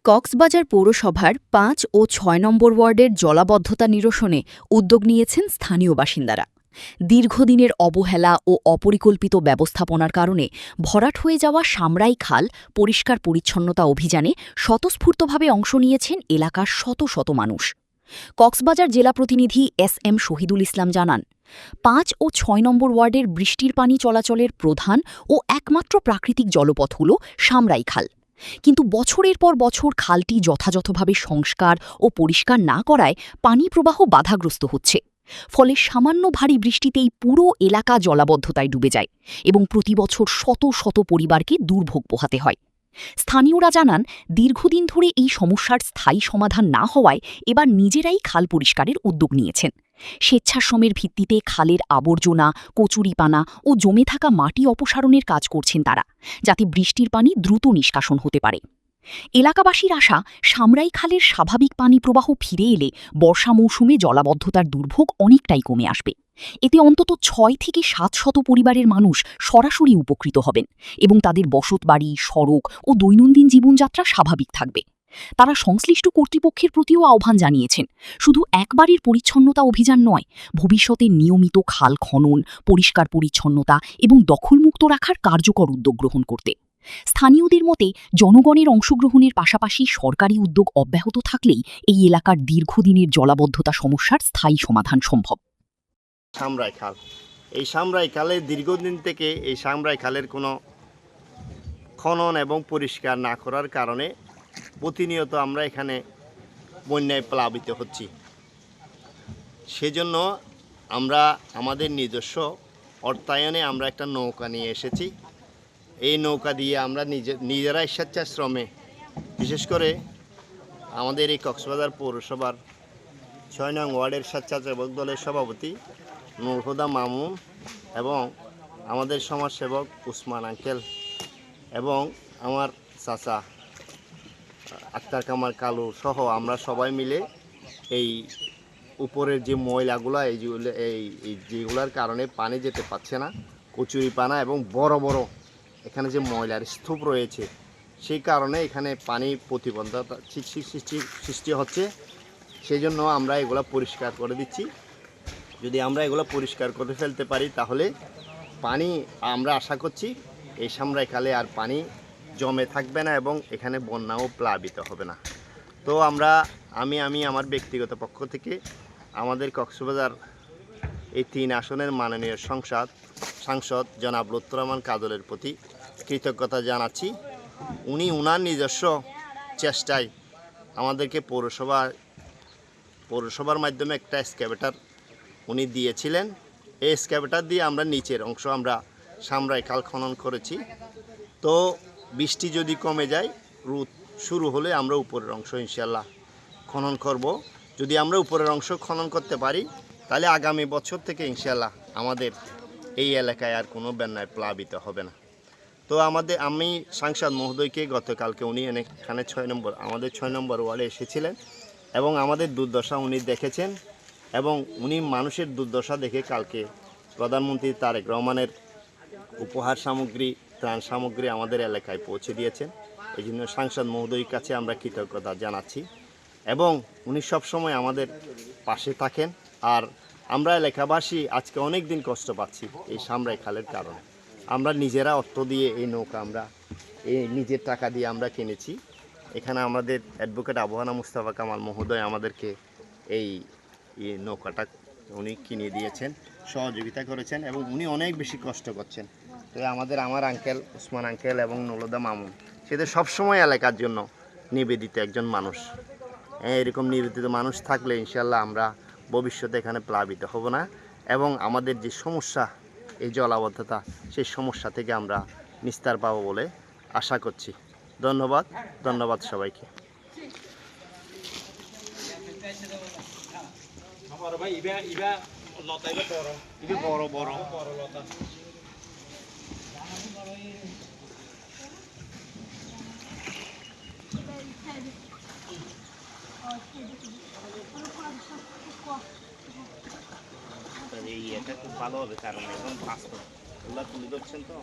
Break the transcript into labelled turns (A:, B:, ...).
A: কক্সবাজার পৌরসভার ৫ ও ৬ নম্বর ওয়ার্ডের জলাবদ্ধতা নিরসনে উদ্যোগ নিয়েছেন স্থানীয় বাসিন্দারা। দীর্ঘদিনের অবহেলা ও অপরিকল্পিত ব্যবস্থাপনার কারণে ভরাট হয়ে যাওয়া সামরাই খাল পরিষ্কার পরিচ্ছন্নতা অভিযানে স্বতঃস্ফূর্তভাবে অংশ নিয়েছেন এলাকার শত শত মানুষ। কক্সবাজার জেলা প্রতিনিধি এস.এম. শহীদুল ইসলাম জানান, ৫ ও ৬ নম্বর ওয়ার্ডের বৃষ্টির পানি চলাচলের প্রধান ও একমাত্র প্রাকৃতিক জলপথ হল সামরাই খাল। কিন্তু বছরের পর বছর খালটি যথাযথভাবে সংস্কার ও পরিষ্কার না করায় পানি প্রবাহ বাধাগ্রস্ত হচ্ছে। ফলে সামান্য ভারী বৃষ্টিতেই পুরো এলাকা জলাবদ্ধতায় ডুবে যায় এবং প্রতিবছর শত শত পরিবারকে দুর্ভোগ পোহাতে হয়। স্থানীয়রা জানান, দীর্ঘদিন ধরে এই সমস্যার স্থায়ী সমাধান না হওয়ায় এবার নিজেরাই খাল পরিষ্কারের উদ্যোগ নিয়েছেন। স্বেচ্ছাশ্রমের ভিত্তিতে খালের আবর্জনা, কচুরিপানা ও জমে থাকা মাটি অপসারণের কাজ করছেন তারা, যাতে বৃষ্টির পানি দ্রুত নিষ্কাশন হতে পারে। এলাকাবাসীর আশা, সামরাই খালের স্বাভাবিক পানি প্রবাহ ফিরে এলে বর্ষা মৌসুমে জলাবদ্ধতার দুর্ভোগ অনেকটাই কমে আসবে। এতে অন্তত ৬ থেকে ৭০০ পরিবারের মানুষ সরাসরি উপকৃত হবেন এবং তাদের বসতবাড়ি, সড়ক ও দৈনন্দিন জীবনযাত্রা স্বাভাবিক থাকবে। তারা সংশ্লিষ্ট কর্তৃপক্ষের প্রতিও আহ্বান জানিয়েছেন, শুধু একবারের পরিচ্ছন্নতা অভিযান নয়, ভবিষ্যতে নিয়মিত খাল খনন, পরিষ্কার পরিচ্ছন্নতা এবং দখলমুক্ত রাখার কার্যকর উদ্যোগ গ্রহণ করতে। স্থানীয়দের মতে, জনগণের অংশগ্রহণের পাশাপাশি সরকারি উদ্যোগ অব্যাহত থাকলেই এই এলাকার দীর্ঘদিনের জলাবদ্ধতা সমস্যার স্থায়ী সমাধান সম্ভব।
B: সামরাই খাল, এই সামরাই খালে দীর্ঘদিন থেকে এই সামরাই খালের কোনো খনন এবং পরিষ্কার না করার কারণে প্রতিনিয়ত আমরা এখানে বন্যায় প্লাবিত হচ্ছি। সেজন্য আমরা আমাদের নিজস্ব অর্থায়নে আমরা একটা নৌকা নিয়ে এসেছি। এই নৌকা দিয়ে আমরা নিজেরাই স্বেচ্ছাশ্রমে, বিশেষ করে আমাদের এই কক্সবাজার পৌরসভার ৬ নং ওয়ার্ডের স্বেচ্ছাসেবক দলের সভাপতি নূর হুদা মামুন এবং আমাদের সমাজসেবক উসমান আঙ্কেল এবং আমার চাচা আক্তার কামাল কালু সহ আমরা সবাই মিলে এই উপরের যে ময়লাগুলো এই যেগুলোর কারণে পানি যেতে পারছে না, কচুরিপানা এবং বড় বড় এখানে যে ময়লার স্তূপ রয়েছে, সেই কারণে এখানে পানি প্রতিবন্ধকতা সৃষ্টি হচ্ছে। সেই জন্য আমরা এগুলো পরিষ্কার করে দিচ্ছি। যদি আমরা এগুলো পরিষ্কার করে ফেলতে পারি তাহলে পানি, আমরা আশা করছি এই সামরাই খালে আর পানি জমে থাকবে না এবং এখানে বন্যাও প্লাবিত হবে না। তো আমি আমার ব্যক্তিগত পক্ষ থেকে আমাদের কক্সবাজার এই ৩ আসনের মাননীয় সাংসদ জনাব লুৎফর রহমান কাজলের প্রতি কৃতজ্ঞতা জানাচ্ছি। উনি ওনার নিজস্ব চেষ্টায় আমাদেরকে পৌরসভার মাধ্যমে একটা এক্সক্যাভেটর উনি দিয়েছিলেন। এই এক্সক্যাভেটর দিয়ে আমরা নিচের অংশ আমরা সামরাই খাল খনন করেছি। তো বৃষ্টি যদি কমে যায়, রোদ শুরু হলে আমরা উপরের অংশ ইনশাল্লাহ খনন করব। যদি আমরা উপরের অংশ খনন করতে পারি তাহলে আগামী বছর থেকে ইনশাল্লাহ আমাদের এই এলাকায় আর কোনো বন্যায় প্লাবিত হবে না। তো আমি সাংসদ মহোদয়কে গতকালকে উনি এখানে আমাদের ৬ নম্বর ওয়ার্ডে এসেছিলেন এবং আমাদের দুর্দশা উনি দেখেছেন এবং উনি মানুষের দুর্দশা দেখে কালকে প্রধানমন্ত্রী তারেক রহমানের উপহার সামগ্রী, ত্রাণ সামগ্রী আমাদের এলাকায় পৌঁছে দিয়েছেন। এই জন্য সাংসদ মহোদয়ের কাছে আমরা কৃতজ্ঞতা জানাচ্ছি এবং উনি সবসময় আমাদের পাশে থাকেন। আর আমরা এলাকাবাসী আজকে অনেক দিন কষ্ট পাচ্ছি এই সামরাই খালের কারণে। আমরা নিজেরা অর্থ দিয়ে এই নৌকা আমরা নিজের টাকা দিয়ে আমরা কিনেছি। এখানে আমাদের অ্যাডভোকেট আবহানা মুস্তাফা কামাল মহোদয় আমাদেরকে এই নৌকাটা উনি কিনে দিয়েছেন, সহযোগিতা করেছেন এবং উনি অনেক বেশি কষ্ট করছেন। তো আমার আঙ্কেল উসমান আঙ্কেল এবং নুরুদা মামুন সেটা সবসময় এলাকার জন্য নিবেদিত একজন মানুষ। এরকম নিবেদিত মানুষ থাকলে ইনশাল্লাহ আমরা ভবিষ্যতে এখানে প্লাবিত হব না এবং আমাদের যে সমস্যা এই জলাবদ্ধতা, সেই সমস্যা থেকে আমরা নিস্তার পাবো বলে আশা করছি। ধন্যবাদ সবাইকে। এই এটা খুব ভালো হবে, কারণ এখন বাস্তব তুলে ধরছেন তো।